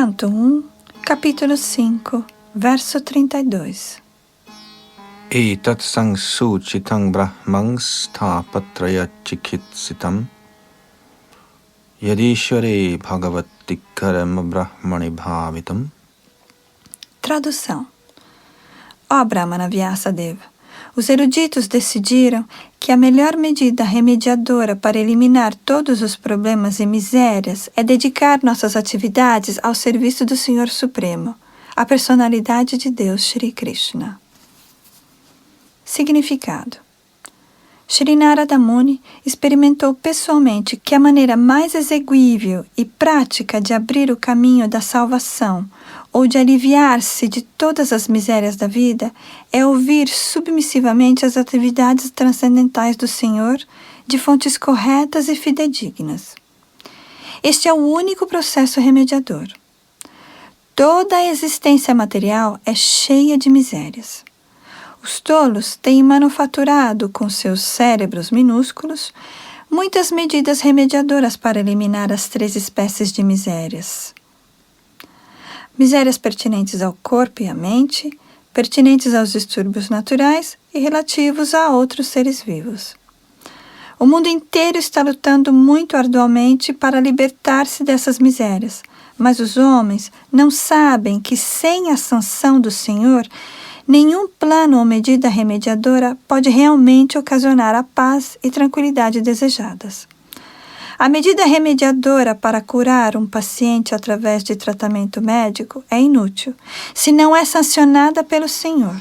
Canto 1, capítulo 5, verso 32. Etat sangsuchitang brahmang sthapatraya chikitsitam yadishware bhagavatikaram brahmani bhavitam. Tradução. Ó Brahmana Vyasadeva, os eruditos decidiram que a melhor medida remediadora para eliminar todos os problemas e misérias é dedicar nossas atividades ao serviço do Senhor Supremo, a personalidade de Deus Shri Krishna. Significado. Shri Narada Muni experimentou pessoalmente que a maneira mais exeguível e prática de abrir o caminho da salvação ou de aliviar-se de todas as misérias da vida é ouvir submissivamente as atividades transcendentais do Senhor de fontes corretas e fidedignas. Este é o único processo remediador. Toda a existência material é cheia de misérias. Os tolos têm manufaturado com seus cérebros minúsculos muitas medidas remediadoras para eliminar as 3 espécies de misérias. Misérias pertinentes ao corpo e à mente, pertinentes aos distúrbios naturais e relativos a outros seres vivos. O mundo inteiro está lutando muito arduamente para libertar-se dessas misérias, mas os homens não sabem que sem a sanção do Senhor, nenhum plano ou medida remediadora pode realmente ocasionar a paz e tranquilidade desejadas. A medida remediadora para curar um paciente através de tratamento médico é inútil, se não é sancionada pelo Senhor.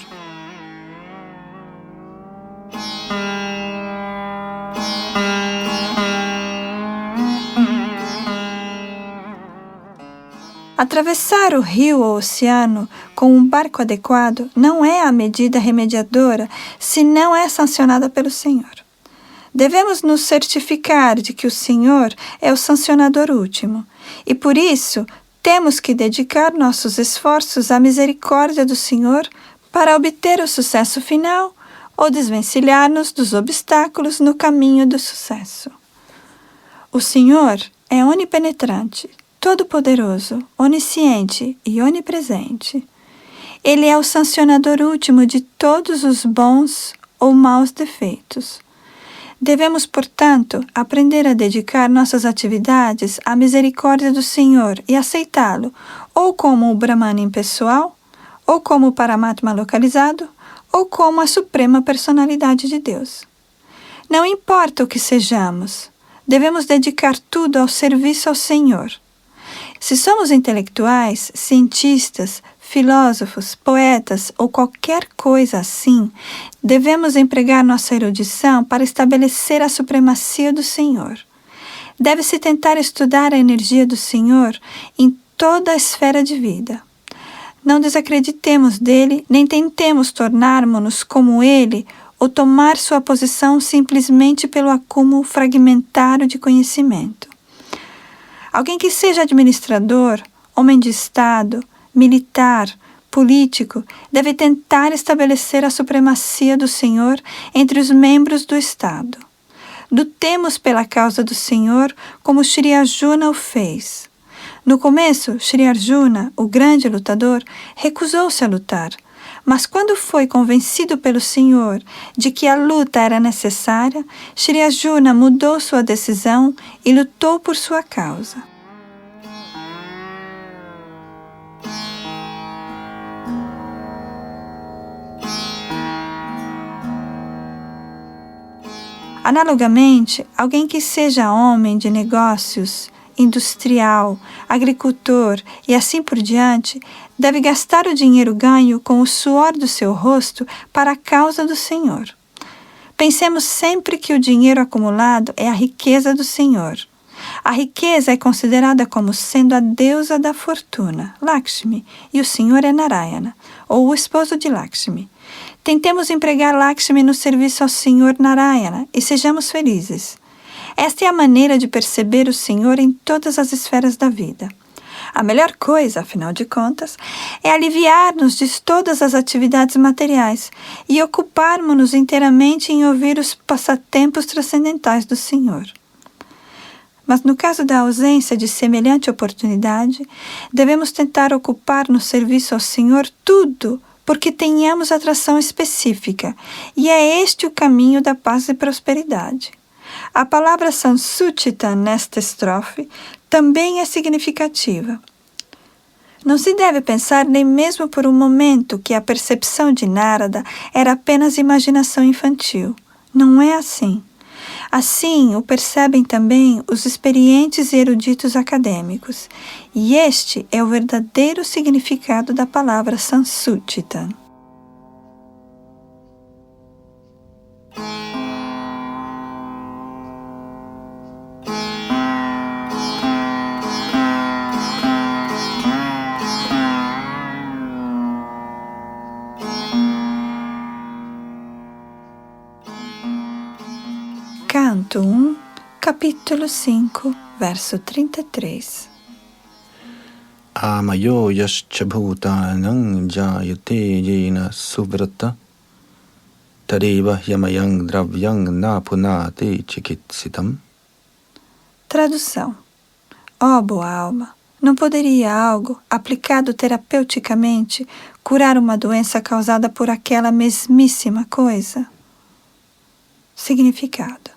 Atravessar o rio ou oceano com um barco adequado não é a medida remediadora se não é sancionada pelo Senhor. Devemos nos certificar de que o Senhor é o sancionador último e, por isso, temos que dedicar nossos esforços à misericórdia do Senhor para obter o sucesso final ou desvencilhar-nos dos obstáculos no caminho do sucesso. O Senhor é onipenetrante, todo-poderoso, onisciente e onipresente. Ele é o sancionador último de todos os bons ou maus defeitos. Devemos, portanto, aprender a dedicar nossas atividades à misericórdia do Senhor e aceitá-lo, ou como o Brahman impessoal, ou como o Paramatma localizado, ou como a suprema personalidade de Deus. Não importa o que sejamos, devemos dedicar tudo ao serviço ao Senhor. Se somos intelectuais, cientistas, filósofos, poetas ou qualquer coisa assim, devemos empregar nossa erudição para estabelecer a supremacia do Senhor. Deve-se tentar estudar a energia do Senhor em toda a esfera de vida. Não desacreditemos dele, nem tentemos tornarmos-nos como ele ou tomar sua posição simplesmente pelo acúmulo fragmentário de conhecimento. Alguém que seja administrador, homem de Estado, militar, político, deve tentar estabelecer a supremacia do Senhor entre os membros do Estado. Lutemos pela causa do Senhor como Shri Arjuna o fez. No começo, Shri Arjuna, o grande lutador, recusou-se a lutar, mas quando foi convencido pelo Senhor de que a luta era necessária, Shri Arjuna mudou sua decisão e lutou por sua causa. Analogamente, alguém que seja homem de negócios, industrial, agricultor e assim por diante, deve gastar o dinheiro ganho com o suor do seu rosto para a causa do Senhor. Pensemos sempre que o dinheiro acumulado é a riqueza do Senhor. A riqueza é considerada como sendo a deusa da fortuna, Lakshmi, e o Senhor é Narayana, ou o esposo de Lakshmi. Tentemos empregar Lakshmi no serviço ao Senhor Narayana e sejamos felizes. Esta é a maneira de perceber o Senhor em todas as esferas da vida. A melhor coisa, afinal de contas, é aliviar-nos de todas as atividades materiais e ocuparmos-nos inteiramente em ouvir os passatempos transcendentais do Senhor. Mas no caso da ausência de semelhante oportunidade, devemos tentar ocupar no serviço ao Senhor tudo, porque tenhamos atração específica, e é este o caminho da paz e prosperidade. A palavra Sansuchita nesta estrofe também é significativa. Não se deve pensar nem mesmo por um momento que a percepção de Narada era apenas imaginação infantil. Não é assim. Assim o percebem também os experientes e eruditos acadêmicos, e este é o verdadeiro significado da palavra Sansuchita. Canto 1, capítulo 5, verso 33. Amayo yascha bhutanang jayate yena suvrata tadeva yamayang dravyang napunate chikitsitam. Tradução. Ó boa alma, não poderia algo, aplicado terapeuticamente, curar uma doença causada por aquela mesmíssima coisa? Significado.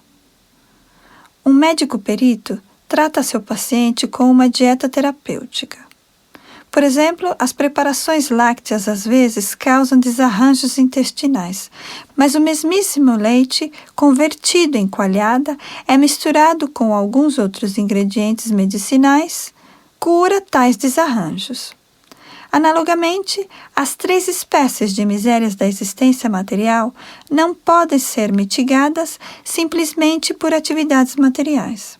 Um médico perito trata seu paciente com uma dieta terapêutica. Por exemplo, as preparações lácteas às vezes causam desarranjos intestinais, mas o mesmíssimo leite, convertido em coalhada, é misturado com alguns outros ingredientes medicinais, cura tais desarranjos. Analogamente, as 3 espécies de misérias da existência material não podem ser mitigadas simplesmente por atividades materiais.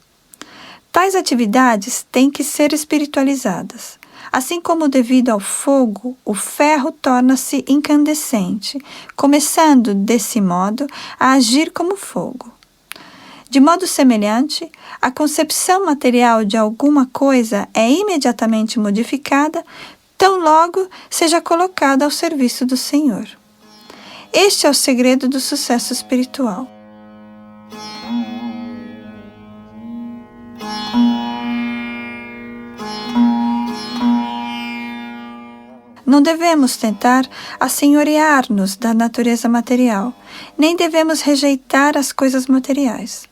Tais atividades têm que ser espiritualizadas. Assim como devido ao fogo, o ferro torna-se incandescente, começando, desse modo, a agir como fogo. De modo semelhante, a concepção material de alguma coisa é imediatamente modificada tão logo seja colocada ao serviço do Senhor. Este é o segredo do sucesso espiritual. Não devemos tentar assenhorear-nos da natureza material, nem devemos rejeitar as coisas materiais.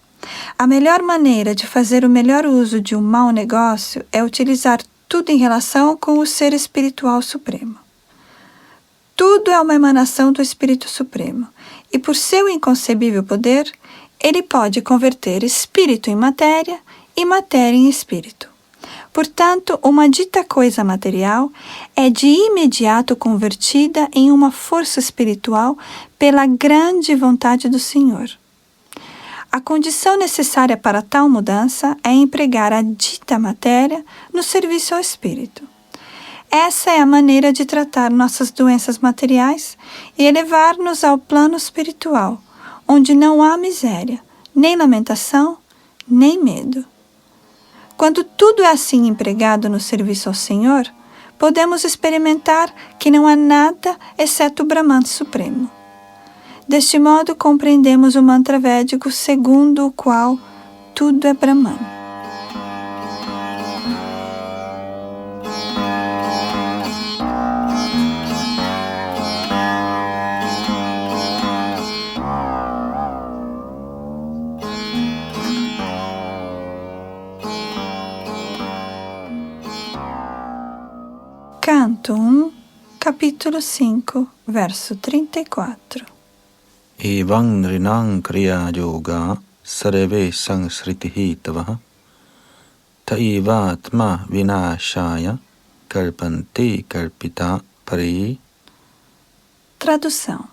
A melhor maneira de fazer o melhor uso de um mau negócio é utilizar tudo em relação com o Ser Espiritual Supremo. Tudo é uma emanação do Espírito Supremo, e por seu inconcebível poder, ele pode converter espírito em matéria e matéria em espírito. Portanto, uma dita coisa material é de imediato convertida em uma força espiritual pela grande vontade do Senhor. A condição necessária para tal mudança é empregar a dita matéria no serviço ao espírito. Essa é a maneira de tratar nossas doenças materiais e elevar-nos ao plano espiritual, onde não há miséria, nem lamentação, nem medo. Quando tudo é assim empregado no serviço ao Senhor, podemos experimentar que não há nada exceto o Brahman Supremo. Deste modo, compreendemos o mantra védico segundo o qual tudo é Brahman. Canto 1, capítulo 5, verso 34. Evam nrinang kriya yoga sarve sangsritihi tavaha taivatma vinashaya kalpante kalpita pari. Tradução.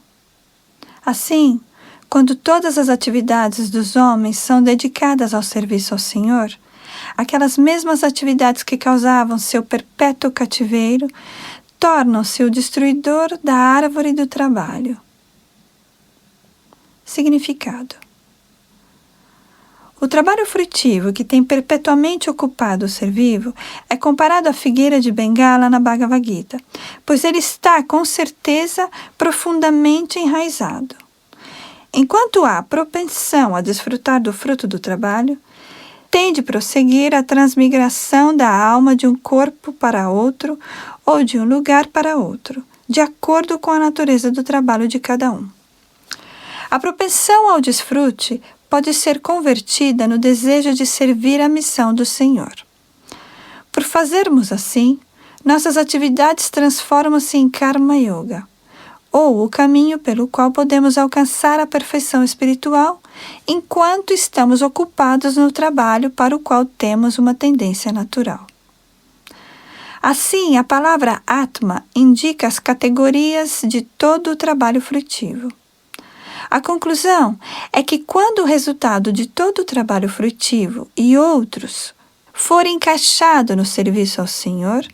Assim, quando todas as atividades dos homens são dedicadas ao serviço ao Senhor, aquelas mesmas atividades que causavam seu perpétuo cativeiro tornam-se o destruidor da árvore do trabalho. Significado. O trabalho frutivo que tem perpetuamente ocupado o ser vivo é comparado à figueira de Bengala na Bhagavad Gita, pois ele está, com certeza, profundamente enraizado. Enquanto há propensão a desfrutar do fruto do trabalho, tem de prosseguir a transmigração da alma de um corpo para outro ou de um lugar para outro, de acordo com a natureza do trabalho de cada um. A propensão ao desfrute pode ser convertida no desejo de servir a missão do Senhor. Por fazermos assim, nossas atividades transformam-se em Karma Yoga, ou o caminho pelo qual podemos alcançar a perfeição espiritual enquanto estamos ocupados no trabalho para o qual temos uma tendência natural. Assim, a palavra Atma indica as categorias de todo o trabalho frutivo. A conclusão é que quando o resultado de todo o trabalho frutivo e outros for encaixado no serviço ao Senhor,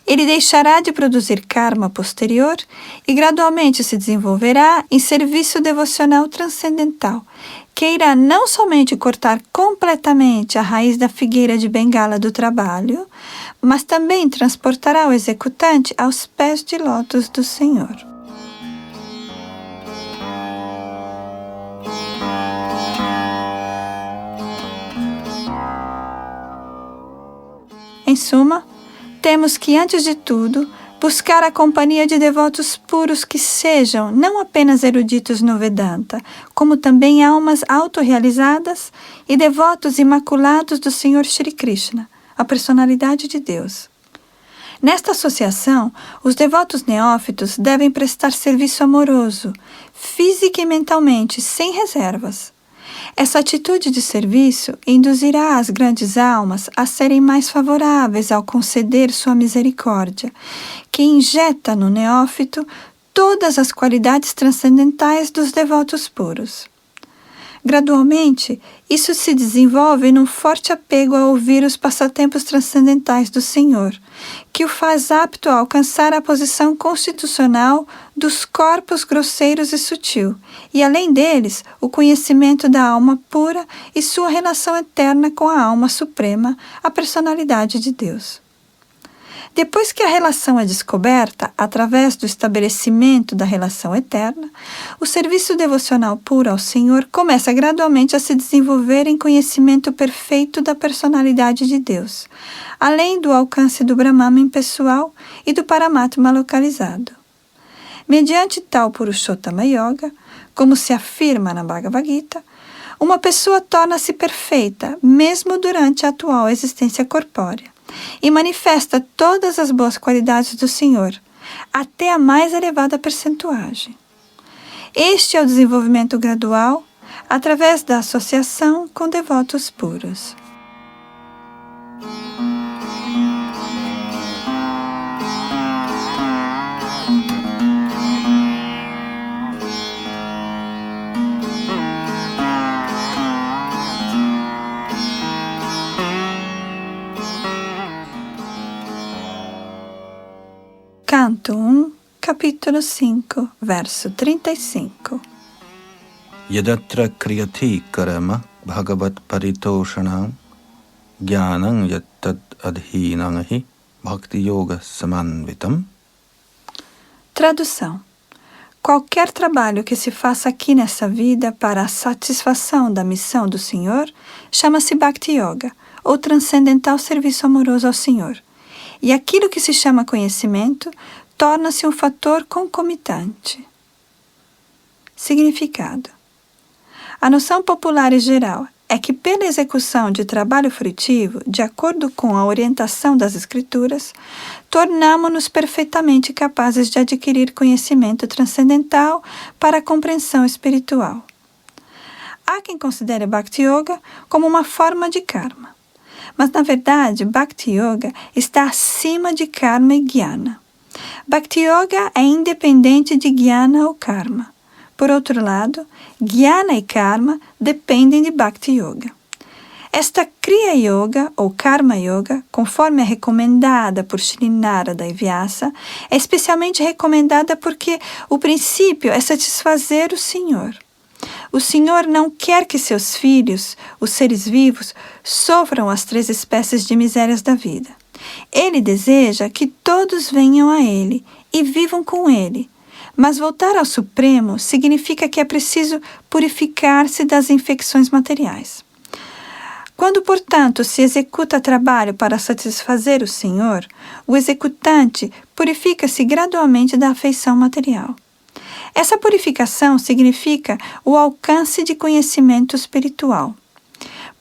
ele deixará de produzir karma posterior e gradualmente se desenvolverá em serviço devocional transcendental, que irá não somente cortar completamente a raiz da figueira de bengala do trabalho, mas também transportará o executante aos pés de lótus do Senhor. Em suma, temos que, antes de tudo, buscar a companhia de devotos puros que sejam não apenas eruditos no Vedanta, como também almas autorrealizadas e devotos imaculados do Senhor Shri Krishna, a personalidade de Deus. Nesta associação, os devotos neófitos devem prestar serviço amoroso, física e mentalmente, sem reservas. Essa atitude de serviço induzirá as grandes almas a serem mais favoráveis ao conceder sua misericórdia, que injeta no neófito todas as qualidades transcendentais dos devotos puros. Gradualmente, isso se desenvolve num forte apego a ouvir os passatempos transcendentais do Senhor, que o faz apto a alcançar a posição constitucional dos corpos grosseiros e sutil, e além deles, o conhecimento da alma pura e sua relação eterna com a alma suprema, a personalidade de Deus. Depois que a relação é descoberta, através do estabelecimento da relação eterna, o serviço devocional puro ao Senhor começa gradualmente a se desenvolver em conhecimento perfeito da personalidade de Deus, além do alcance do Brahman impessoal e do Paramatma localizado. Mediante tal Purushottama Yoga, como se afirma na Bhagavad Gita, uma pessoa torna-se perfeita, mesmo durante a atual existência corpórea, e manifesta todas as boas qualidades do Senhor, até a mais elevada percentuagem. Este é o desenvolvimento gradual, através da associação com devotos puros. Canto 1, capítulo 5, verso 35. Yadatra kriyati karma bhagavat paritoshanam jnanam yattad adhinam hi bhakti yoga samanvitam. Tradução. Qualquer trabalho que se faça aqui nessa vida para a satisfação da missão do Senhor chama-se Bhakti Yoga, ou transcendental serviço amoroso ao Senhor. E aquilo que se chama conhecimento torna-se um fator concomitante. Significado. A noção popular e geral é que pela execução de trabalho frutivo, de acordo com a orientação das Escrituras, tornamo-nos perfeitamente capazes de adquirir conhecimento transcendental para a compreensão espiritual. Há quem considere Bhakti Yoga como uma forma de karma. Mas, na verdade, Bhakti Yoga está acima de Karma e Jnana. Bhakti Yoga é independente de Jnana ou Karma. Por outro lado, Jnana e Karma dependem de Bhakti Yoga. Esta Kriya Yoga, ou Karma Yoga, conforme é recomendada por Shri Narada e Vyasa, é especialmente recomendada porque o princípio é satisfazer o Senhor. O Senhor não quer que seus filhos, os seres vivos, sofram as 3 espécies de misérias da vida. Ele deseja que todos venham a Ele e vivam com Ele. Mas voltar ao Supremo significa que é preciso purificar-se das infecções materiais. Quando, portanto, se executa trabalho para satisfazer o Senhor, o executante purifica-se gradualmente da afeição material. Essa purificação significa o alcance de conhecimento espiritual.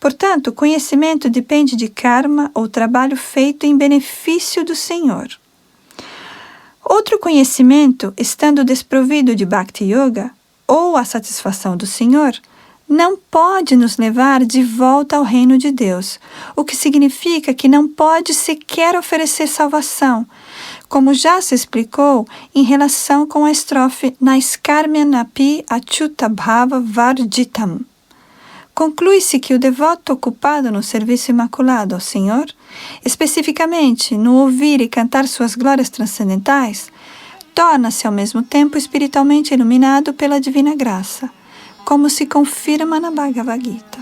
Portanto, o conhecimento depende de karma ou trabalho feito em benefício do Senhor. Outro conhecimento, estando desprovido de Bhakti Yoga, ou a satisfação do Senhor, não pode nos levar de volta ao reino de Deus, o que significa que não pode sequer oferecer salvação, como já se explicou em relação com a estrofe Naiskarmyanapi Achyuta Bhava Varjitam. Conclui-se que o devoto ocupado no serviço imaculado ao Senhor, especificamente no ouvir e cantar suas glórias transcendentais, torna-se ao mesmo tempo espiritualmente iluminado pela divina graça, como se confirma na Bhagavad Gita.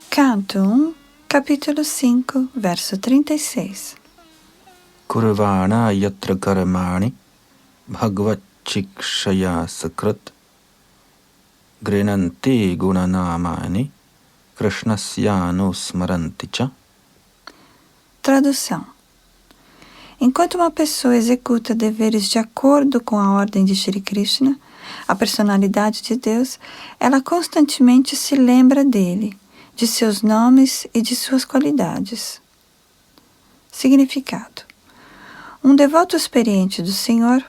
Canto 1, capítulo 5, verso 36. Kurvana yatra karmani bhagavat chikshaya sakrat grinanti gunanamani krishnasya smaranti cha. Tradução. Enquanto uma pessoa executa deveres de acordo com a ordem de Shri Krishna, a personalidade de Deus, ela constantemente se lembra dele, de seus nomes e de suas qualidades. Significado. Um devoto experiente do Senhor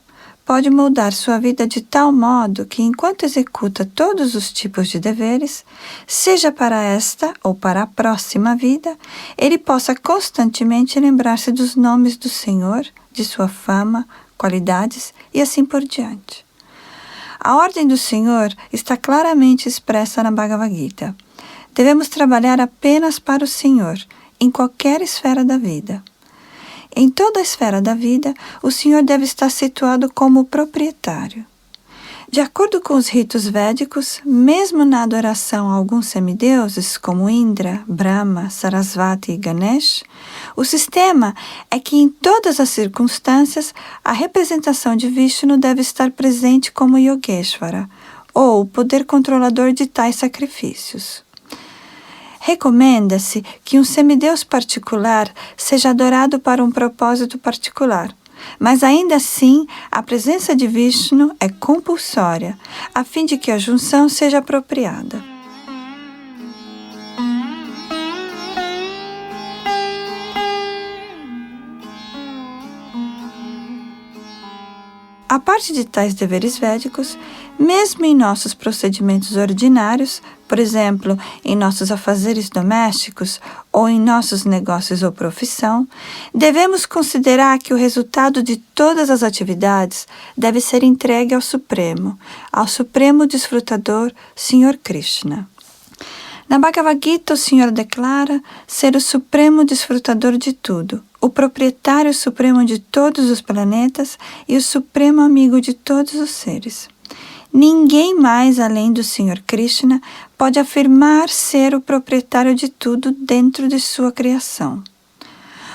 pode moldar sua vida de tal modo que, enquanto executa todos os tipos de deveres, seja para esta ou para a próxima vida, ele possa constantemente lembrar-se dos nomes do Senhor, de sua fama, qualidades e assim por diante. A ordem do Senhor está claramente expressa na Bhagavad Gita. Devemos trabalhar apenas para o Senhor, em qualquer esfera da vida. Em toda a esfera da vida, o Senhor deve estar situado como proprietário. De acordo com os ritos védicos, mesmo na adoração a alguns semideuses, como Indra, Brahma, Sarasvati e Ganesh, o sistema é que em todas as circunstâncias, a representação de Vishnu deve estar presente como Yogeshvara, ou o poder controlador de tais sacrifícios. Recomenda-se que um semideus particular seja adorado para um propósito particular, mas ainda assim a presença de Vishnu é compulsória, a fim de que a junção seja apropriada. A parte de tais deveres védicos, mesmo em nossos procedimentos ordinários, por exemplo, em nossos afazeres domésticos ou em nossos negócios ou profissão, devemos considerar que o resultado de todas as atividades deve ser entregue ao Supremo Desfrutador, Senhor Krishna. Na Bhagavad Gita, o Senhor declara ser o Supremo Desfrutador de tudo, o proprietário supremo de todos os planetas e o supremo amigo de todos os seres. Ninguém mais além do Senhor Krishna pode afirmar ser o proprietário de tudo dentro de sua criação.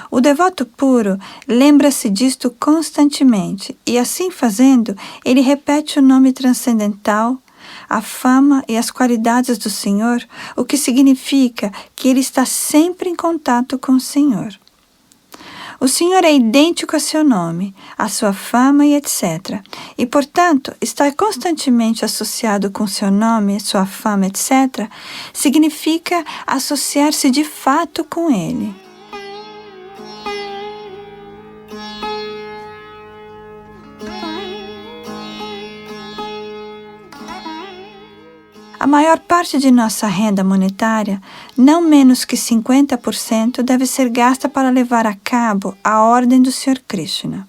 O devoto puro lembra-se disto constantemente e, assim fazendo, ele repete o nome transcendental, a fama e as qualidades do Senhor, o que significa que ele está sempre em contato com o Senhor. O Senhor é idêntico a seu nome, a sua fama e etc. E, portanto, estar constantemente associado com seu nome, sua fama, etc., significa associar-se de fato com ele. A maior parte de nossa renda monetária, não menos que 50%, deve ser gasta para levar a cabo a ordem do Sr. Krishna.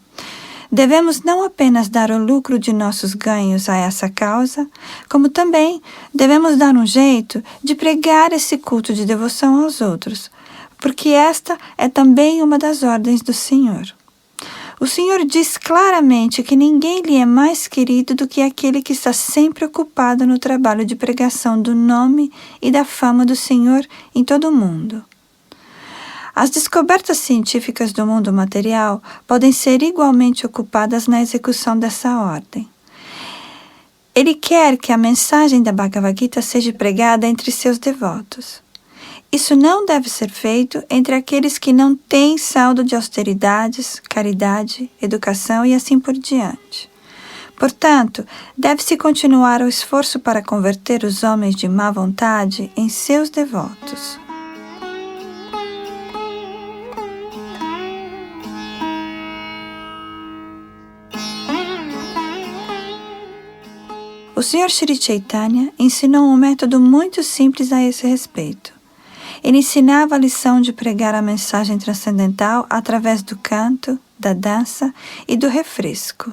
Devemos não apenas dar o lucro de nossos ganhos a essa causa, como também devemos dar um jeito de pregar esse culto de devoção aos outros, porque esta é também uma das ordens do Senhor. O Senhor diz claramente que ninguém lhe é mais querido do que aquele que está sempre ocupado no trabalho de pregação do nome e da fama do Senhor em todo o mundo. As descobertas científicas do mundo material podem ser igualmente ocupadas na execução dessa ordem. Ele quer que a mensagem da Bhagavad Gita seja pregada entre seus devotos. Isso não deve ser feito entre aqueles que não têm saldo de austeridades, caridade, educação e assim por diante. Portanto, deve-se continuar o esforço para converter os homens de má vontade em seus devotos. O Sr. Shri Chaitanya ensinou um método muito simples a esse respeito. Ele ensinava a lição de pregar a mensagem transcendental através do canto, da dança e do refresco.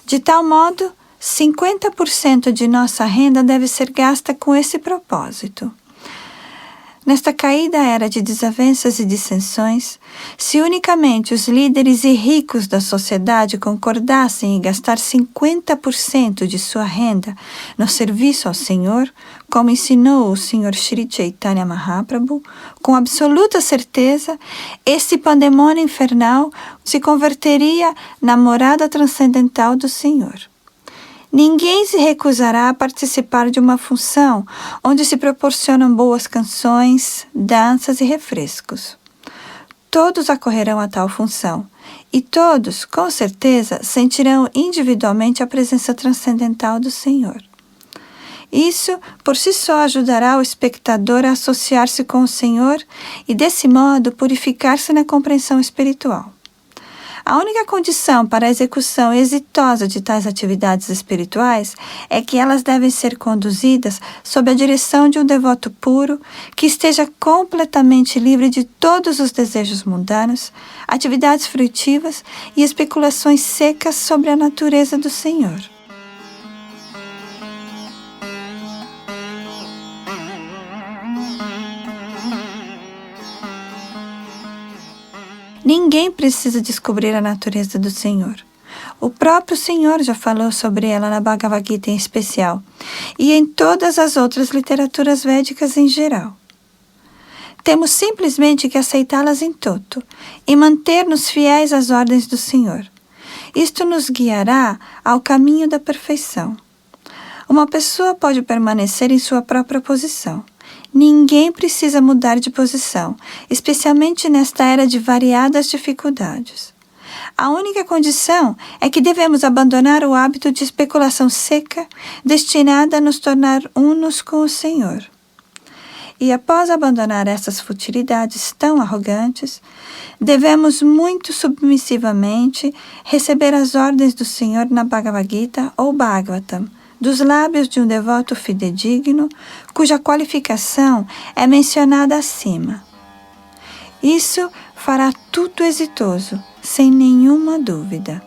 De tal modo, 50% de nossa renda deve ser gasta com esse propósito. Nesta caída era de desavenças e dissensões, se unicamente os líderes e ricos da sociedade concordassem em gastar 50% de sua renda no serviço ao Senhor, como ensinou o Sr. Shri Chaitanya Mahaprabhu, com absoluta certeza, esse pandemônio infernal se converteria na morada transcendental do Senhor. Ninguém se recusará a participar de uma função onde se proporcionam boas canções, danças e refrescos. Todos acorrerão a tal função, e todos, com certeza, sentirão individualmente a presença transcendental do Senhor. Isso, por si só, ajudará o espectador a associar-se com o Senhor e, desse modo, purificar-se na compreensão espiritual. A única condição para a execução exitosa de tais atividades espirituais é que elas devem ser conduzidas sob a direção de um devoto puro que esteja completamente livre de todos os desejos mundanos, atividades fruitivas e especulações secas sobre a natureza do Senhor. Ninguém precisa descobrir a natureza do Senhor. O próprio Senhor já falou sobre ela na Bhagavad Gita em especial e em todas as outras literaturas védicas em geral. Temos simplesmente que aceitá-las em toto e manter-nos fiéis às ordens do Senhor. Isto nos guiará ao caminho da perfeição. Uma pessoa pode permanecer em sua própria posição. Ninguém precisa mudar de posição, especialmente nesta era de variadas dificuldades. A única condição é que devemos abandonar o hábito de especulação seca, destinada a nos tornar unos com o Senhor. E após abandonar essas futilidades tão arrogantes, devemos muito submissivamente receber as ordens do Senhor na Bhagavad Gita ou Bhagavatam, dos lábios de um devoto fidedigno, cuja qualificação é mencionada acima. Isso fará tudo exitoso, sem nenhuma dúvida.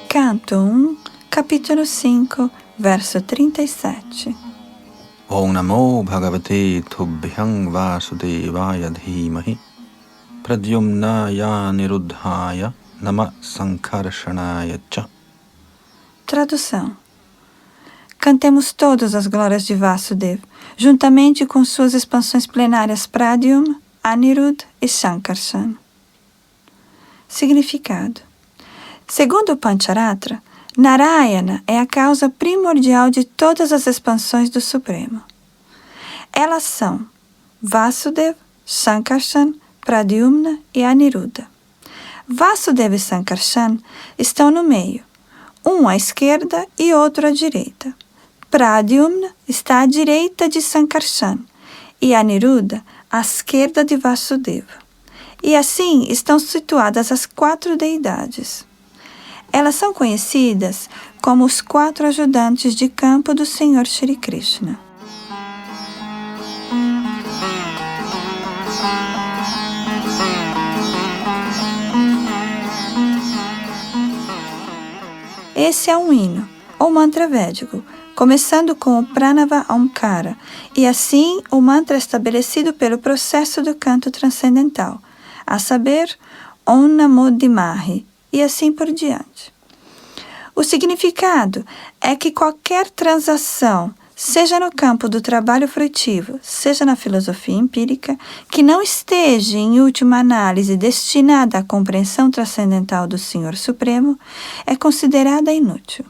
Canto 1, capítulo 5, verso 37. Om Namo Bhagavate Tubhyang Vasudevaya Dhimahi Pradyumnaya Niruddhaya Nama Sankarshanaya Cha. Tradução. Cantemos todas as glórias de Vasudeva, juntamente com suas expansões plenárias Pradyumna, Aniruddha e Sankarshan. Significado. Segundo o Pancharatra, Narayana é a causa primordial de todas as expansões do Supremo. Elas são Vasudeva, Sankarshan, Pradyumna e Aniruddha. Vasudeva e Sankarshan estão no meio, um à esquerda e outro à direita. Pradyumna está à direita de Sankarshan e Aniruddha à esquerda de Vasudeva. E assim estão situadas as 4 deidades. Elas são conhecidas como os 4 ajudantes de campo do Senhor Shri Krishna. Esse é um hino, ou mantra védico, começando com o Pranava Omkara, e assim o mantra estabelecido pelo processo do canto transcendental, a saber, Om Namo Dimahi, e assim por diante. O significado é que qualquer transação, seja no campo do trabalho frutivo, seja na filosofia empírica, que não esteja, em última análise, destinada à compreensão transcendental do Senhor Supremo, é considerada inútil.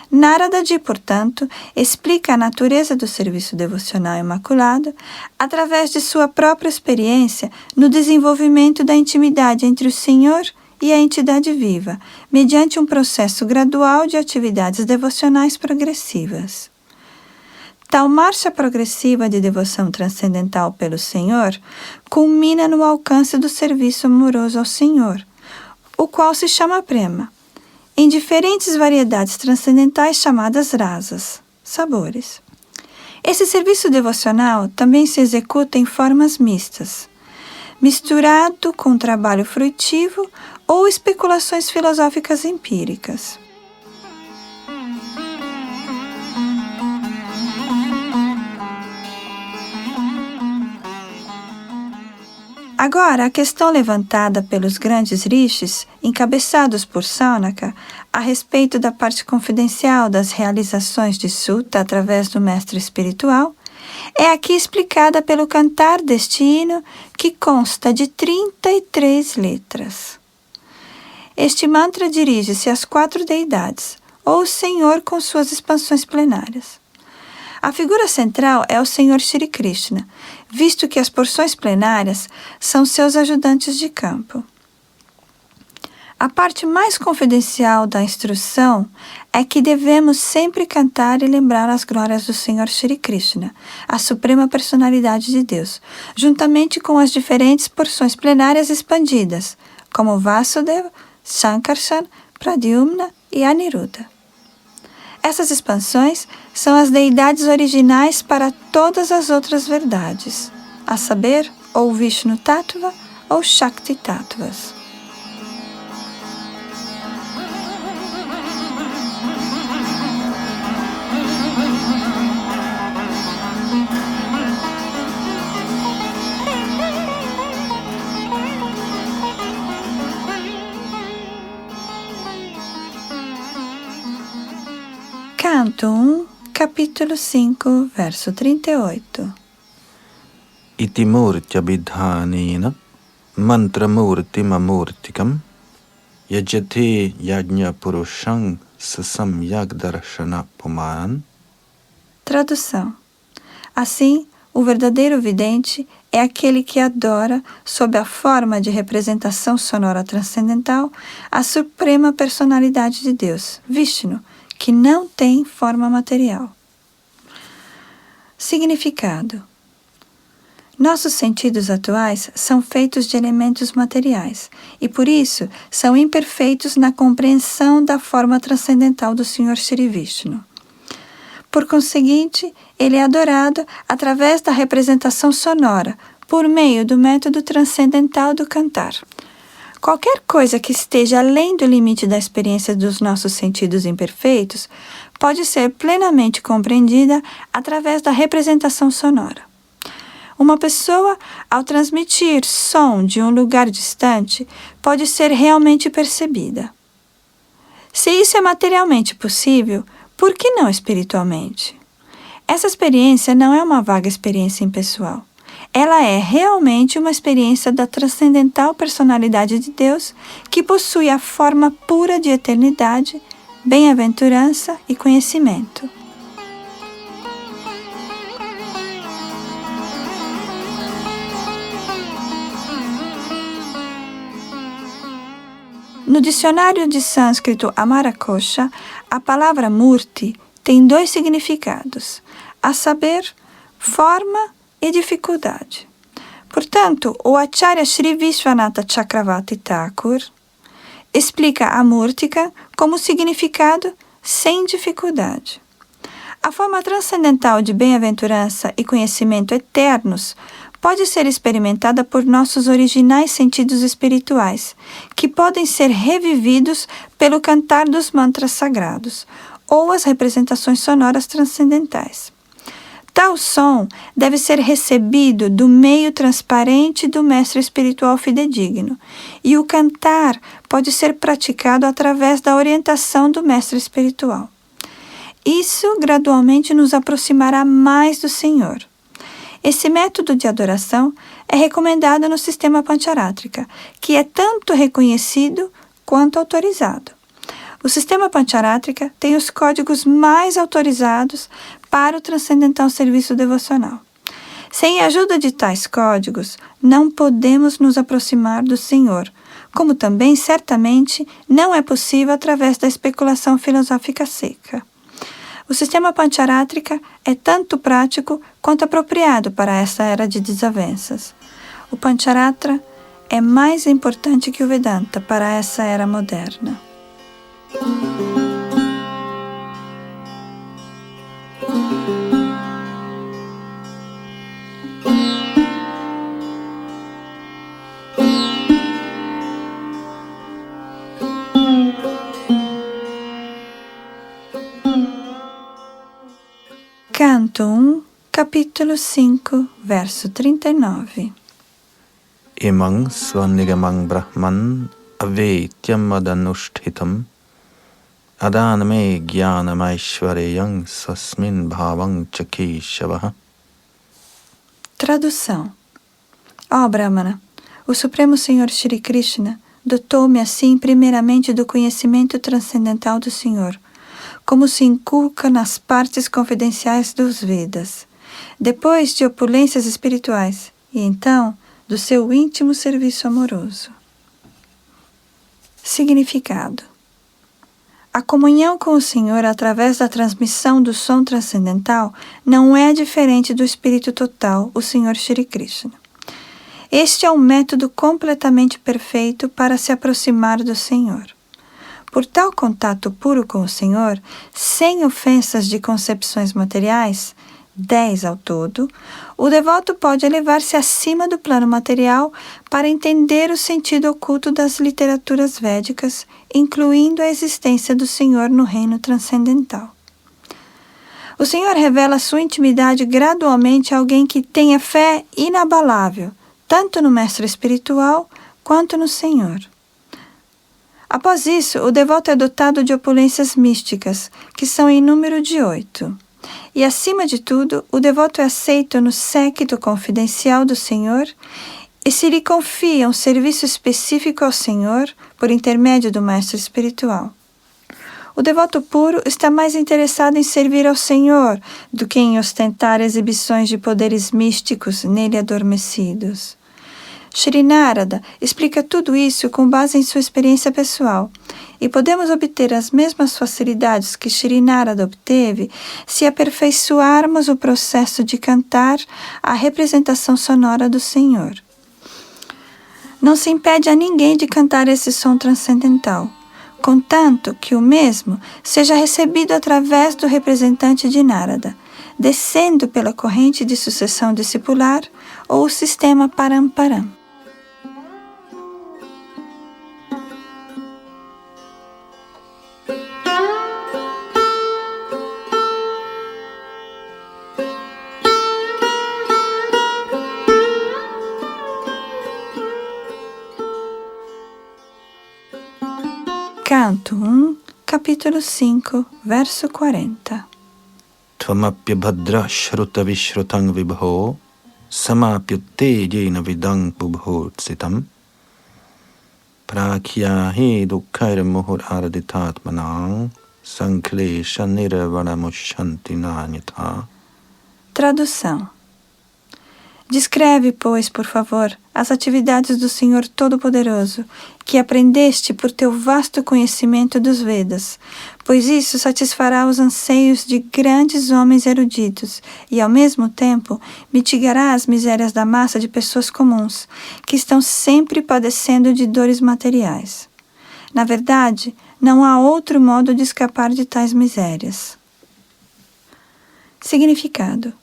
Narada Ji, portanto, explica a natureza do serviço devocional imaculado através de sua própria experiência no desenvolvimento da intimidade entre o Senhor e a entidade viva, mediante um processo gradual de atividades devocionais progressivas. Tal marcha progressiva de devoção transcendental pelo Senhor culmina no alcance do serviço amoroso ao Senhor, o qual se chama Prema, em diferentes variedades transcendentais chamadas rasas, sabores. Esse serviço devocional também se executa em formas mistas, misturado com trabalho frutivo ou especulações filosóficas empíricas. Agora, a questão levantada pelos grandes rishis, encabeçados por Saunaka, a respeito da parte confidencial das realizações de Sutta através do mestre espiritual, é aqui explicada pelo cantar deste hino, que consta de 33 letras. Este mantra dirige-se às 4 deidades, ou o Senhor com suas expansões plenárias. A figura central é o Senhor Shri Krishna, visto que as porções plenárias são seus ajudantes de campo. A parte mais confidencial da instrução é que devemos sempre cantar e lembrar as glórias do Senhor Shri Krishna, a suprema personalidade de Deus, juntamente com as diferentes porções plenárias expandidas, como Vasudeva, Sankarshan, Pradyumna e Aniruddha. Essas expansões são as deidades originais para todas as outras verdades, a saber, ou Vishnu Tattva ou Shakti Tattvas. Canto 1, capítulo 5, verso 38. Iti murtya bidhanena mantramurtim amurtikam yajate yajna purusham sasam yagdarshana puman. Tradução. Assim, o verdadeiro vidente é aquele que adora, sob a forma de representação sonora transcendental, a suprema personalidade de Deus, Vishnu, que não tem forma material. Significado. Nossos sentidos atuais são feitos de elementos materiais e, por isso, são imperfeitos na compreensão da forma transcendental do Senhor Shri Vishnu. Por conseguinte, ele é adorado através da representação sonora, por meio do método transcendental do cantar. Qualquer coisa que esteja além do limite da experiência dos nossos sentidos imperfeitos pode ser plenamente compreendida através da representação sonora. Uma pessoa, ao transmitir som de um lugar distante, pode ser realmente percebida. Se isso é materialmente possível, por que não espiritualmente? Essa experiência não é uma vaga experiência impessoal. Ela é realmente uma experiência da transcendental personalidade de Deus que possui a forma pura de eternidade, bem-aventurança e conhecimento. No dicionário de sânscrito Amarakosha, a palavra murti tem 2 significados, a saber, forma e dificuldade. Portanto, o Acharya Sri Vishwanatha Chakravarti Thakur explica a Murtika como significado sem dificuldade. A forma transcendental de bem-aventurança e conhecimento eternos pode ser experimentada por nossos originais sentidos espirituais, que podem ser revividos pelo cantar dos mantras sagrados ou as representações sonoras transcendentais. Tal som deve ser recebido do meio transparente do mestre espiritual fidedigno, e o cantar pode ser praticado através da orientação do mestre espiritual. Isso gradualmente nos aproximará mais do Senhor. Esse método de adoração é recomendado no sistema Pancharátrika, que é tanto reconhecido quanto autorizado. O sistema Pancharátrika tem os códigos mais autorizados para o transcendental serviço devocional. Sem a ajuda de tais códigos, não podemos nos aproximar do Senhor, como também, certamente, não é possível através da especulação filosófica seca. O sistema Pancharátrika é tanto prático quanto apropriado para essa era de desavenças. O Pancharatra é mais importante que o Vedanta para essa era moderna. Canto 1, capítulo 5, verso 39. Imang swanigamang brahman avetyam adanushtitam adaname jnanamaishvareyang sasmin bhavang chakeshavaha. Tradução. Ó Brahmana, o Supremo Senhor Shri Krishna dotou-me assim primeiramente do conhecimento transcendental do Senhor, como se inculca nas partes confidenciais dos Vedas, depois de opulências espirituais, e então do seu íntimo serviço amoroso. Significado. A comunhão com o Senhor através da transmissão do som transcendental não é diferente do Espírito Total, o Senhor Shri Krishna. Este é um método completamente perfeito para se aproximar do Senhor. Por tal contato puro com o Senhor, sem ofensas de concepções materiais, 10 ao todo, o devoto pode elevar-se acima do plano material para entender o sentido oculto das literaturas védicas, incluindo a existência do Senhor no reino transcendental. O Senhor revela sua intimidade gradualmente a alguém que tenha fé inabalável, tanto no mestre espiritual quanto no Senhor. Após isso, o devoto é dotado de opulências místicas, que são em número de 8. E, acima de tudo, o devoto é aceito no séquito confidencial do Senhor, e se lhe confia um serviço específico ao Senhor por intermédio do mestre espiritual. O devoto puro está mais interessado em servir ao Senhor do que em ostentar exibições de poderes místicos nele adormecidos. Shri Narada explica tudo isso com base em sua experiência pessoal, e podemos obter as mesmas facilidades que Shri Narada obteve se aperfeiçoarmos o processo de cantar a representação sonora do Senhor. Não se impede a ninguém de cantar esse som transcendental, contanto que o mesmo seja recebido através do representante de Narada, descendo pela corrente de sucessão discipular ou o sistema Paramparam. Canto 1, capítulo 5, verso 40. Tvamapya bhadra shruta vishrutang vibho samapyutte jena vidang bubhurtsitam prakyahi dukkair muhur arditatmanang sanklesha nirvanamushanti nanyatha. Tradução. Descreve, pois, por favor, as atividades do Senhor Todo-Poderoso, que aprendeste por teu vasto conhecimento dos Vedas, pois isso satisfará os anseios de grandes homens eruditos e, ao mesmo tempo, mitigará as misérias da massa de pessoas comuns, que estão sempre padecendo de dores materiais. Na verdade, não há outro modo de escapar de tais misérias. Significado.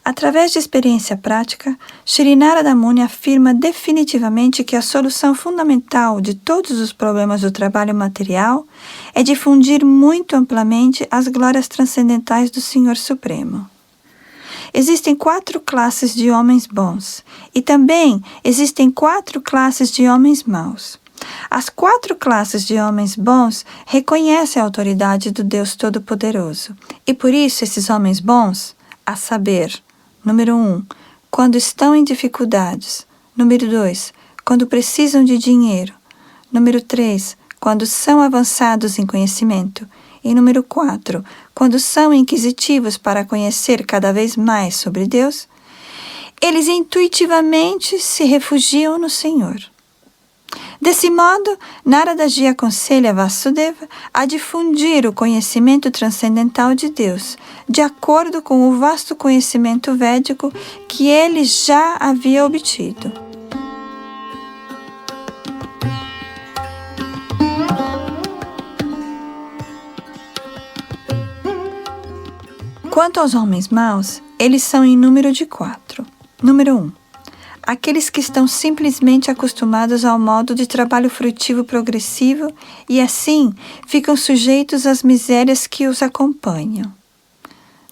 Através de experiência prática, Shri Narada Muni afirma definitivamente que a solução fundamental de todos os problemas do trabalho material é difundir muito amplamente as glórias transcendentais do Senhor Supremo. Existem 4 classes de homens bons e também existem 4 classes de homens maus. As 4 classes de homens bons reconhecem a autoridade do Deus Todo-Poderoso e por isso esses homens bons, a saber, número 1, quando estão em dificuldades. Número 2, quando precisam de dinheiro. Número 3, quando são avançados em conhecimento. E número 4, quando são inquisitivos para conhecer cada vez mais sobre Deus, eles intuitivamente se refugiam no Senhor. Desse modo, Narada Ji aconselha Vasudeva a difundir o conhecimento transcendental de Deus, de acordo com o vasto conhecimento védico que ele já havia obtido. Quanto aos homens maus, eles são em número de 4. Número 1. Aqueles que estão simplesmente acostumados ao modo de trabalho frutivo progressivo e, assim, ficam sujeitos às misérias que os acompanham.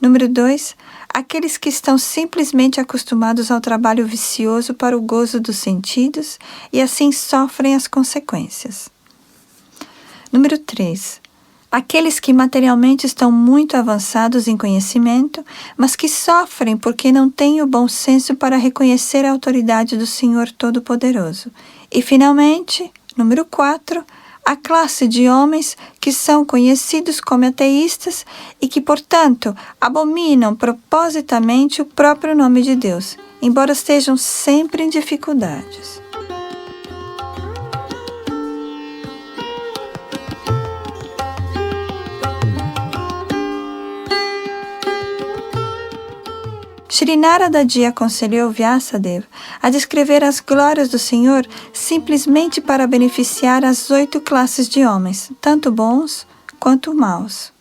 Número 2. Aqueles que estão simplesmente acostumados ao trabalho vicioso para o gozo dos sentidos e, assim, sofrem as consequências. Número 3. Aqueles que materialmente estão muito avançados em conhecimento, mas que sofrem porque não têm o bom senso para reconhecer a autoridade do Senhor Todo-Poderoso. E, finalmente, número 4, a classe de homens que são conhecidos como ateístas e que, portanto, abominam propositamente o próprio nome de Deus, embora estejam sempre em dificuldades. Shri Narada Ji aconselhou Vyasadeva a descrever as glórias do Senhor simplesmente para beneficiar as 8 classes de homens, tanto bons quanto maus.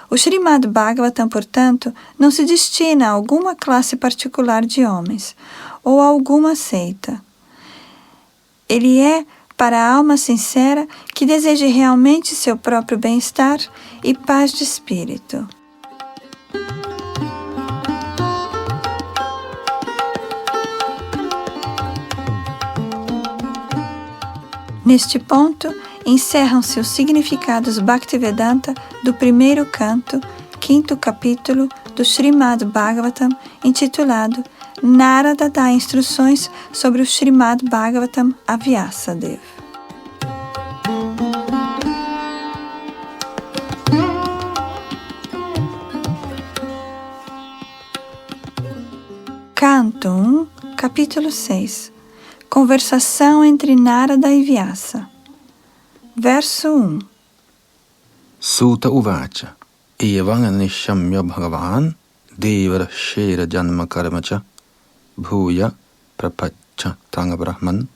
O Srimad Bhagavatam, portanto, não se destina a alguma classe particular de homens ou a alguma seita. Ele é para a alma sincera que deseje realmente seu próprio bem-estar e paz de espírito. Neste ponto, encerram-se os significados Bhaktivedanta do primeiro canto, 5º capítulo do Srimad Bhagavatam, intitulado Narada dá instruções sobre o Srimad Bhagavatam a Vyasadeva. Canto 1, capítulo 6. Conversação entre Narada e Vyasa. Verso 1. Suta uvacha, evam anishamya bhagavan, devara shera janma karmacha, bhuya prapacha tanga brahman,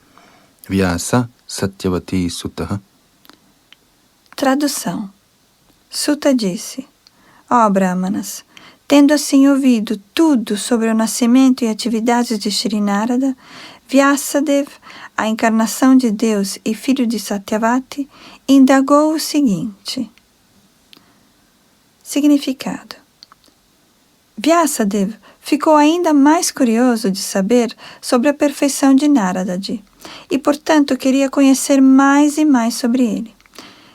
Vyasa satyavati sutaha. Tradução. Suta disse: Ó Brahmanas, tendo assim ouvido tudo sobre o nascimento e atividades de Shri Narada, Vyasadeva, a encarnação de Deus e filho de Satyavati, indagou o seguinte. Significado. Vyasadeva ficou ainda mais curioso de saber sobre a perfeição de Naradaji e, portanto, queria conhecer mais e mais sobre ele.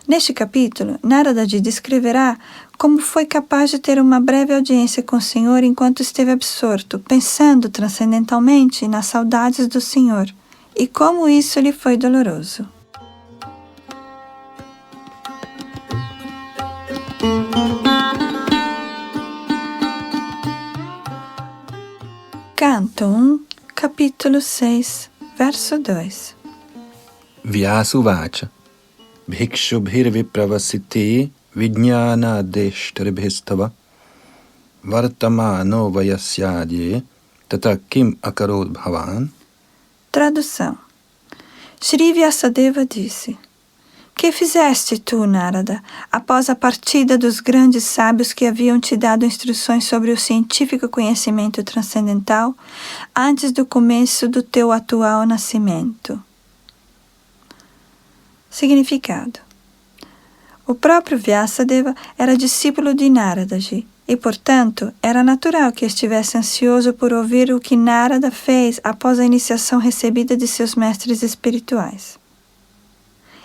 Neste capítulo, Naradaji descreverá como foi capaz de ter uma breve audiência com o Senhor enquanto esteve absorto, pensando transcendentalmente nas saudades do Senhor, e como isso lhe foi doloroso. Canto 1, capítulo 6, verso 2. Vyasuvacha, bhikshubhir vipravasite Vijnana deshtaribhistava Vartamano vayasyadye Tata kim akarod bhavan. Tradução. Shri Vyasadeva disse: Que fizeste tu, Narada, após a partida dos grandes sábios que haviam te dado instruções sobre o científico conhecimento transcendental antes do começo do teu atual nascimento? Significado: o próprio Vyasadeva era discípulo de Naradaji e, portanto, era natural que estivesse ansioso por ouvir o que Narada fez após a iniciação recebida de seus mestres espirituais.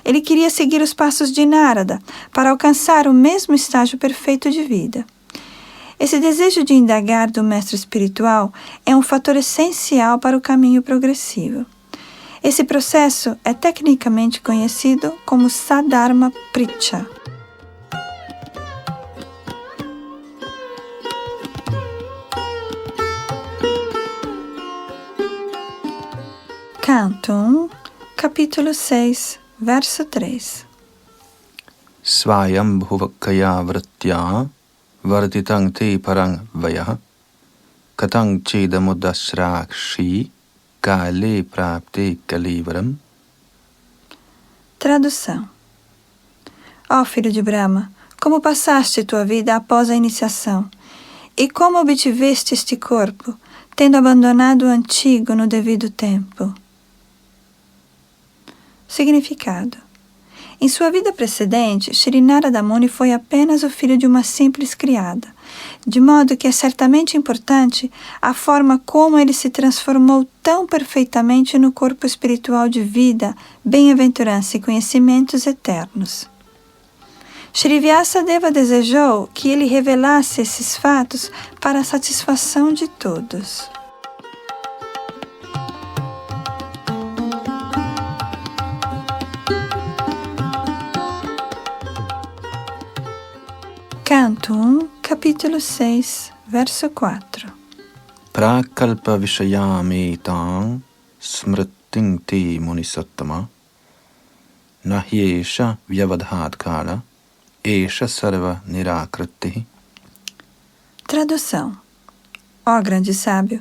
Ele queria seguir os passos de Narada para alcançar o mesmo estágio perfeito de vida. Esse desejo de indagar do mestre espiritual é um fator essencial para o caminho progressivo. Esse processo é tecnicamente conhecido como Sadharma Pricha. Canto 1, capítulo 6, verso 3. Svayam bhuvakaya vritya varditang te parang vayah katang chedamudasrakshi kale prapte kalivaram. Tradução: Ó filho de Brahma, como passaste tua vida após a iniciação, e como obtiveste este corpo, tendo abandonado o antigo no devido tempo? Significado: em sua vida precedente, Shri Narada Muni foi apenas o filho de uma simples criada, de modo que é certamente importante a forma como ele se transformou tão perfeitamente no corpo espiritual de vida, bem-aventurança e conhecimentos eternos. Shri Vyasadeva desejou que ele revelasse esses fatos para a satisfação de todos. Canto 1, capítulo 6, verso 4. Prakalpa vishayamitam smriting te munisattama nahyesha vyavadhatkala esha sarva nirakriti. Tradução: Ó grande sábio,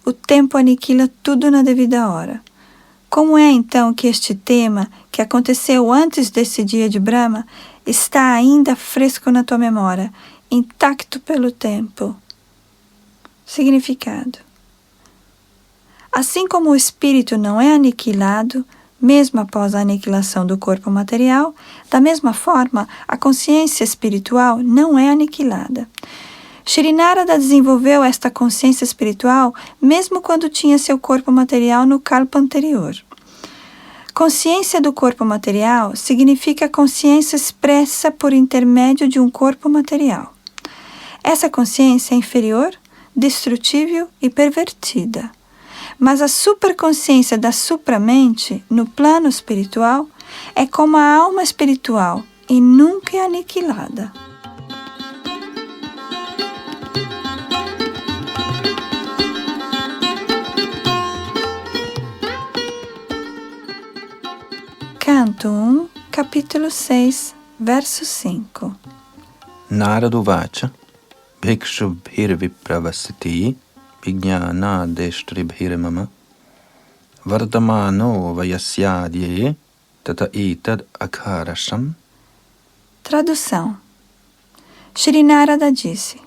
o tempo aniquila tudo na devida hora. Como é então que este tema, que aconteceu antes desse dia de Brahma, está ainda fresco na tua memória, intacto pelo tempo? Significado: assim como o espírito não é aniquilado, mesmo após a aniquilação do corpo material, da mesma forma, a consciência espiritual não é aniquilada. Shri Narada desenvolveu esta consciência espiritual mesmo quando tinha seu corpo material no kalpa anterior. Consciência do corpo material significa consciência expressa por intermédio de um corpo material. Essa consciência é inferior, destrutível e pervertida. Mas a superconsciência da supramente, no plano espiritual, é como a alma espiritual e nunca é aniquilada. Canto 1, capítulo 6, verso 5. Narada vacha bhikshubhir vipravasiti vijnana deshtribhir mama vardamano vayasyadye tata etad akharasham. Tradução: Shri Narada disse: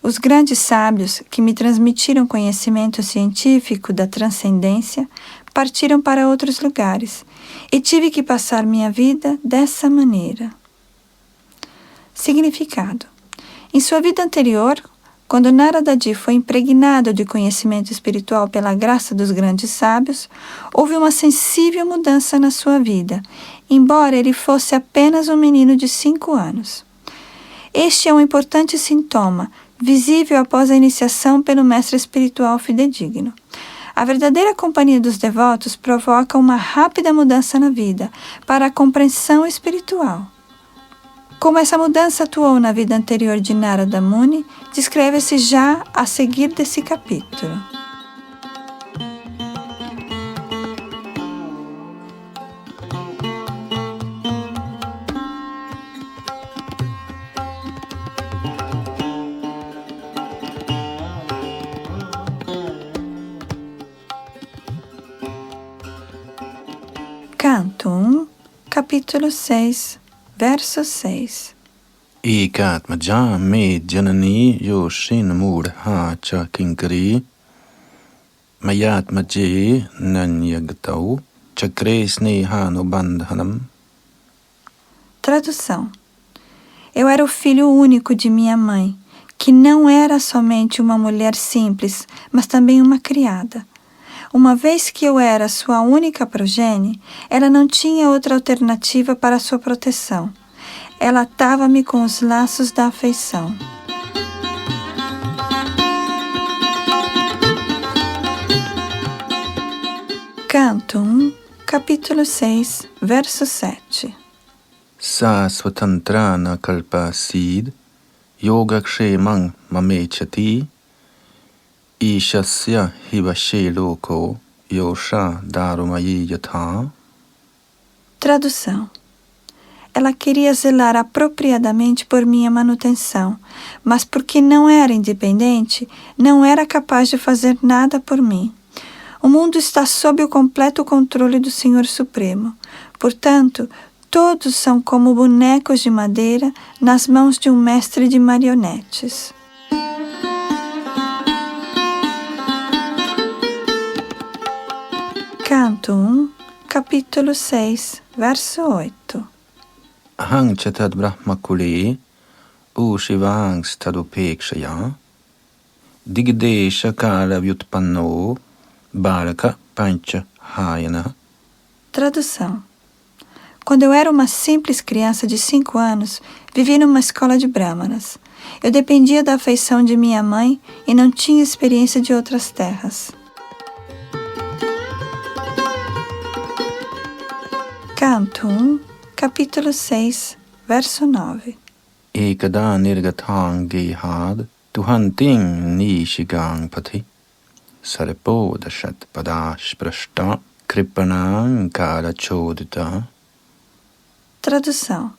os grandes sábios que me transmitiram conhecimento científico da transcendência partiram para outros lugares e tive que passar minha vida dessa maneira. Significado: em sua vida anterior, quando Naradaji foi impregnado de conhecimento espiritual pela graça dos grandes sábios, houve uma sensível mudança na sua vida, embora ele fosse apenas um menino de 5 anos. Este é um importante sintoma, visível após a iniciação pelo mestre espiritual fidedigno. A verdadeira companhia dos devotos provoca uma rápida mudança na vida, para a compreensão espiritual. Como essa mudança atuou na vida anterior de Narada Muni, descreve-se já a seguir desse capítulo. Canto 1, capítulo 6, verso 6. Ekatmaja me janani yoshin mudha cha kinkari mayatmaje nanyagatau chakre snehano bandhanam. Tradução. Eu era o filho único de minha mãe, que não era somente uma mulher simples, mas também uma criada. Uma vez que eu era sua única progenie, ela não tinha outra alternativa para sua proteção. Ela atava-me com os laços da afeição. Canto 1, capítulo 6, verso 7. Sa swatantrana kalpa sid yogakshemang mamechati ishasya hivashe loko yosha darumayi yatha. Tradução. Ela queria zelar apropriadamente por minha manutenção, mas porque não era independente, não era capaz de fazer nada por mim. O mundo está sob o completo controle do Senhor Supremo. Portanto, todos são como bonecos de madeira nas mãos de um mestre de marionetes. Canto 1, capítulo 6, verso 8. Ahang chatad brahmakule ushivangs tadupekshaya digdesha kala vyutpanno balaka pancha hayana. Tradução. Quando eu era uma simples criança de 5 anos, vivi numa escola de brahmanas. Eu dependia da afeição de minha mãe e não tinha experiência de outras terras. Canto 1, capítulo 6, verso 9. Ekada nirgathang gehad tuhanting nishigang pati sarpo dashat padash prashta kripanang kala chodita. Tradução.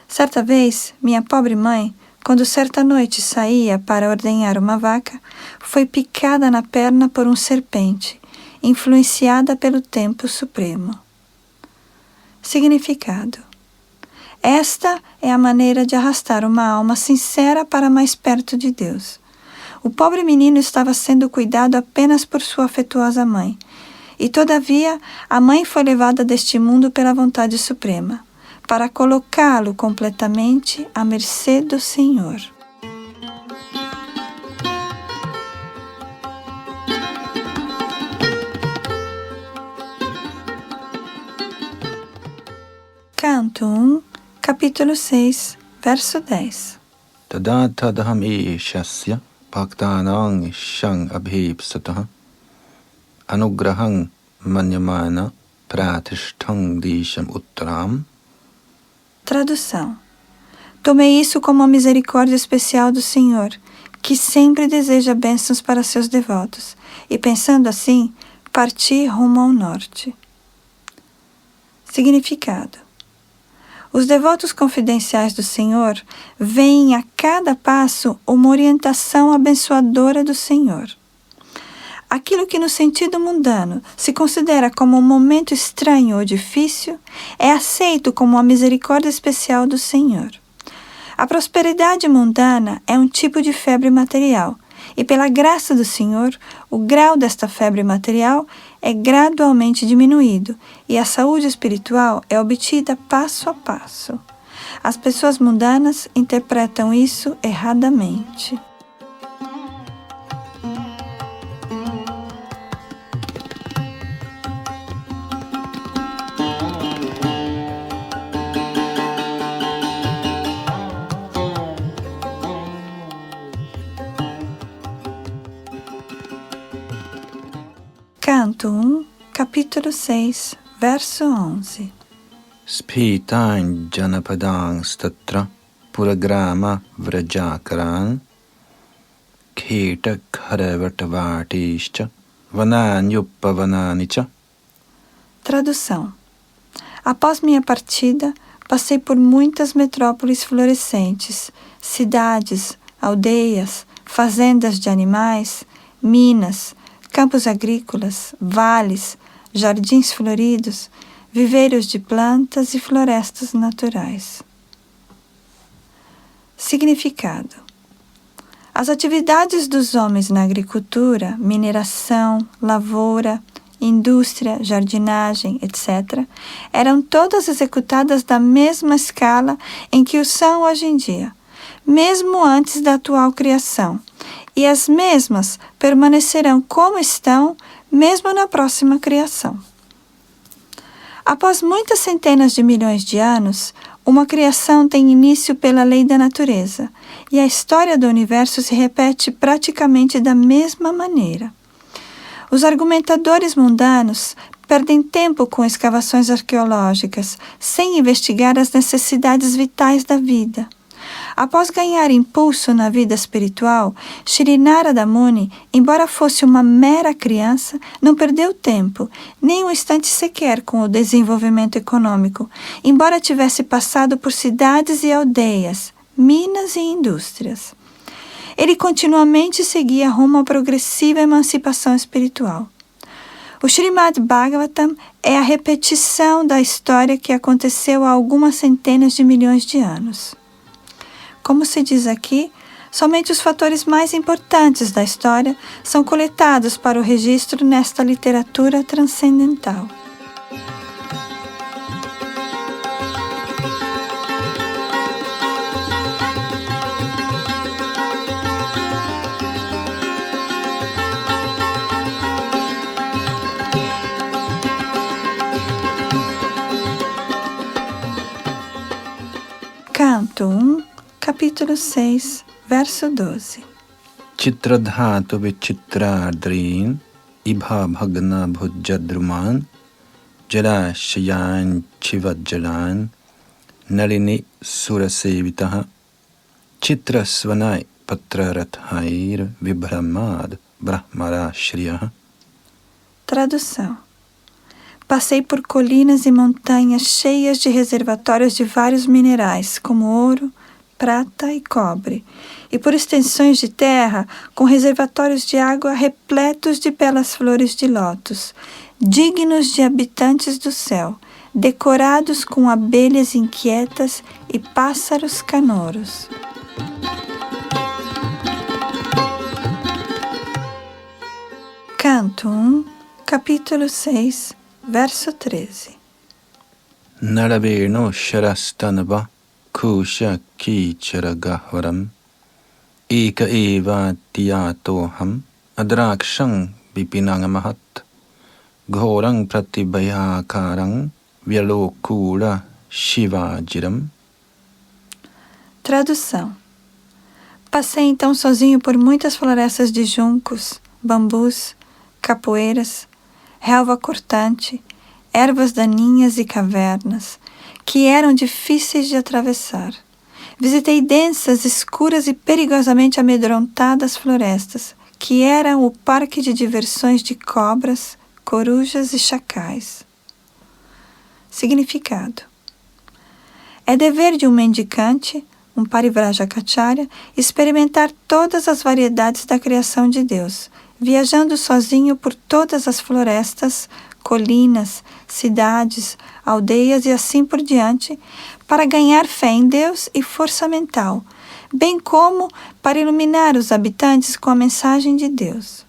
Certa vez, minha pobre mãe, quando certa noite saía para ordenhar uma vaca, foi picada na perna por um serpente, influenciada pelo tempo supremo. Significado. Esta é a maneira de arrastar uma alma sincera para mais perto de Deus. O pobre menino estava sendo cuidado apenas por sua afetuosa mãe, e todavia a mãe foi levada deste mundo pela vontade suprema, para colocá-lo completamente à mercê do Senhor. Canto 1, capítulo 6, verso 10. Tadatadham eshasya bhaktanang shang abhipsatah anugrahang manyamana pratishtang disham uttaram. Tradução. Tomei isso como a misericórdia especial do Senhor, que sempre deseja bênçãos para seus devotos, e pensando assim, parti rumo ao norte. Significado. Os devotos confidenciais do Senhor veem a cada passo uma orientação abençoadora do Senhor. Aquilo que no sentido mundano se considera como um momento estranho ou difícil, é aceito como a misericórdia especial do Senhor. A prosperidade mundana é um tipo de febre material, e pela graça do Senhor, o grau desta febre material é gradualmente diminuído, e a saúde espiritual é obtida passo a passo. As pessoas mundanas interpretam isso erradamente. Canto 1, capítulo 6, verso 11. Spitain janapadang statra puragrama vrajakaran kheta kharavatavatischa vananyupavananicha. Tradução. Após minha partida, passei por muitas metrópoles florescentes, cidades, aldeias, fazendas de animais, minas, campos agrícolas, vales, jardins floridos, viveiros de plantas e florestas naturais. Significado: as atividades dos homens na agricultura, mineração, lavoura, indústria, jardinagem, etc., eram todas executadas da mesma escala em que o são hoje em dia, mesmo antes da atual criação, e as mesmas permanecerão como estão, mesmo na próxima criação. Após muitas centenas de milhões de anos, uma criação tem início pela lei da natureza, e a história do universo se repete praticamente da mesma maneira. Os argumentadores mundanos perdem tempo com escavações arqueológicas, sem investigar as necessidades vitais da vida. Após ganhar impulso na vida espiritual, Shri Narada Muni, embora fosse uma mera criança, não perdeu tempo, nem um instante sequer com o desenvolvimento econômico, embora tivesse passado por cidades e aldeias, minas e indústrias. Ele continuamente seguia rumo à progressiva emancipação espiritual. O Srimad Bhagavatam é a repetição da história que aconteceu há algumas centenas de milhões de anos. Como se diz aqui, somente os fatores mais importantes da história são coletados para o registro nesta literatura transcendental. Canto 1, capítulo 6, verso 12. Chitradhatu vichitradrin ibha bhagna bhujadruman jalashayan chivajjalan nalini surasevitaha chitrasvanai patrarathair vibramad brahmarashriyah. Tradução: passei por colinas e montanhas cheias de reservatórios de vários minerais, como ouro, prata e cobre, e por extensões de terra com reservatórios de água repletos de belas flores de lótus, dignos de habitantes do céu, decorados com abelhas inquietas e pássaros canoros. Canto 1, capítulo 6, verso 13. Naraveno sharastanava kusha kicharagahvaram eka eva tiyatoham adrakshang vipinangamahat ghorang pratibhayakarang vyalokura shivajiram. Tradução: passei então sozinho por muitas florestas de juncos, bambus, capoeiras, relva cortante, ervas daninhas e cavernas, que eram difíceis de atravessar. Visitei densas, escuras e perigosamente amedrontadas florestas, que eram o parque de diversões de cobras, corujas e chacais. Significado: é dever de um mendicante, um parivrajacacharya, experimentar todas as variedades da criação de Deus, viajando sozinho por todas as florestas, colinas, cidades, aldeias e assim por diante, para ganhar fé em Deus e força mental, bem como para iluminar os habitantes com a mensagem de Deus.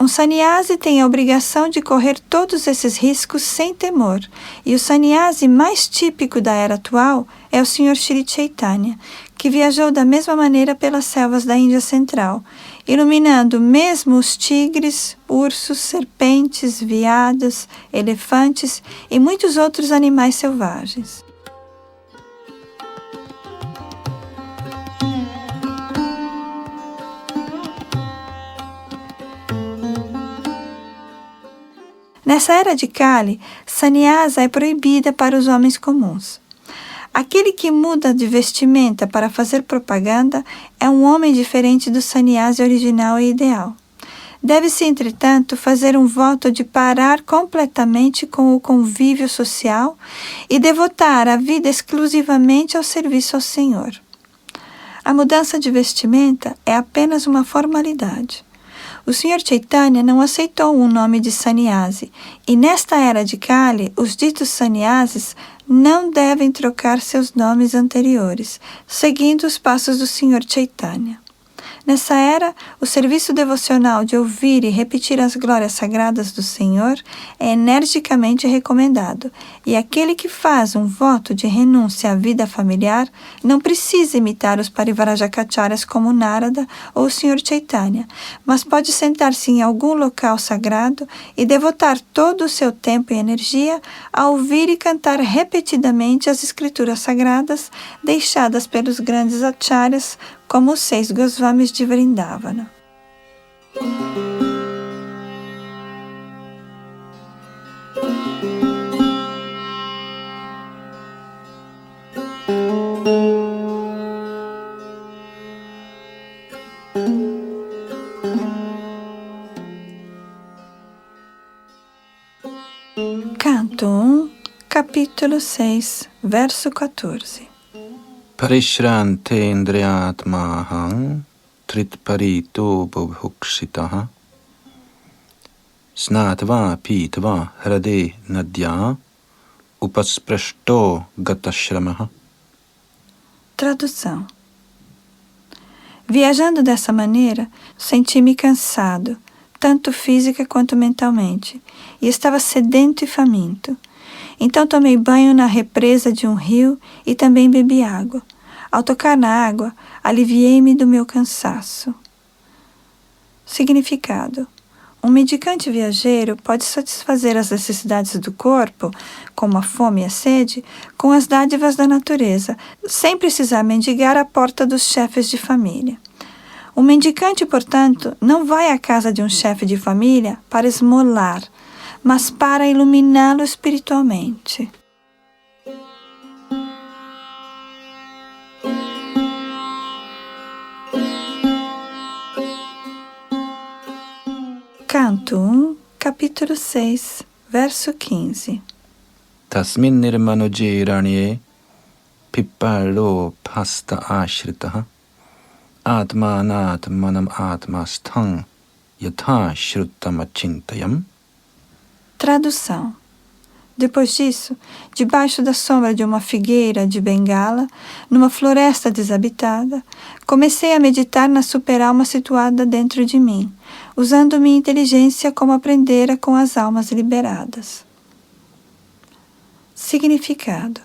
Um sannyasi tem a obrigação de correr todos esses riscos sem temor, e o sannyasi mais típico da era atual é o Sr. Shri Chaitanya, que viajou da mesma maneira pelas selvas da Índia Central, iluminando mesmo os tigres, ursos, serpentes, veados, elefantes e muitos outros animais selvagens. Nessa era de Kali, sannyasa é proibida para os homens comuns. Aquele que muda de vestimenta para fazer propaganda é um homem diferente do sannyasi original e ideal. Deve-se, entretanto, fazer um voto de parar completamente com o convívio social e devotar a vida exclusivamente ao serviço ao Senhor. A mudança de vestimenta é apenas uma formalidade. O Sr. Chaitanya não aceitou o nome de sannyasi, e nesta era de Kali, os ditos sannyasis não devem trocar seus nomes anteriores, seguindo os passos do Sr. Chaitanya. Nessa era, o serviço devocional de ouvir e repetir as glórias sagradas do Senhor é energicamente recomendado, e aquele que faz um voto de renúncia à vida familiar não precisa imitar os Parivarajacacharyas como Narada ou o Sr. Chaitanya, mas pode sentar-se em algum local sagrado e devotar todo o seu tempo e energia a ouvir e cantar repetidamente as escrituras sagradas deixadas pelos grandes acharyas, como os 6 Goswamis de Vrindavana. Canto 1, capítulo 6, verso 14. Parishrante indriyatmaham tritparito bhukshitaha snatva pitva hrade nadya upasprashto gatashramah. Tradução. Viajando dessa maneira, senti-me cansado, tanto física quanto mentalmente, e estava sedento e faminto. Então tomei banho na represa de um rio e também bebi água. Ao tocar na água, aliviei-me do meu cansaço. Significado. Um mendicante viajeiro pode satisfazer as necessidades do corpo, como a fome e a sede, com as dádivas da natureza, sem precisar mendigar à porta dos chefes de família. O mendicante, portanto, não vai à casa de um chefe de família para esmolar, mas para iluminá-lo espiritualmente. Canto 1, capítulo 6, verso 15. Tasmin nirmanujiranye pippalo pasta ashritaha atmanat manam atmastham yatha shrutamachintayam. Tradução. Depois disso, debaixo da sombra de uma figueira de Bengala, numa floresta desabitada, comecei a meditar na superalma situada dentro de mim, usando minha inteligência como aprendera com as almas liberadas. Significado.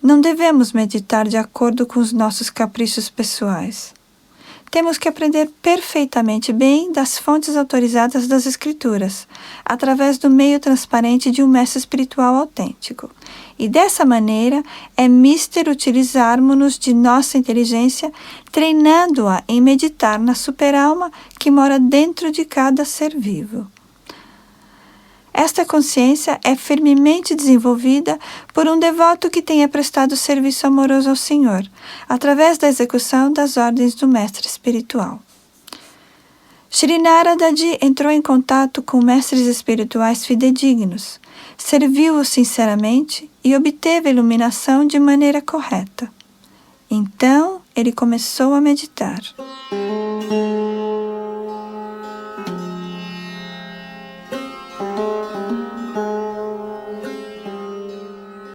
Não devemos meditar de acordo com os nossos caprichos pessoais. Temos que aprender perfeitamente bem das fontes autorizadas das Escrituras, através do meio transparente de um mestre espiritual autêntico. E dessa maneira é mister utilizarmos-nos de nossa inteligência, treinando-a em meditar na superalma que mora dentro de cada ser vivo. Esta consciência é firmemente desenvolvida por um devoto que tenha prestado serviço amoroso ao Senhor, através da execução das ordens do mestre espiritual. Shri Narada Ji entrou em contato com mestres espirituais fidedignos, serviu-os sinceramente e obteve a iluminação de maneira correta. Então, ele começou a meditar.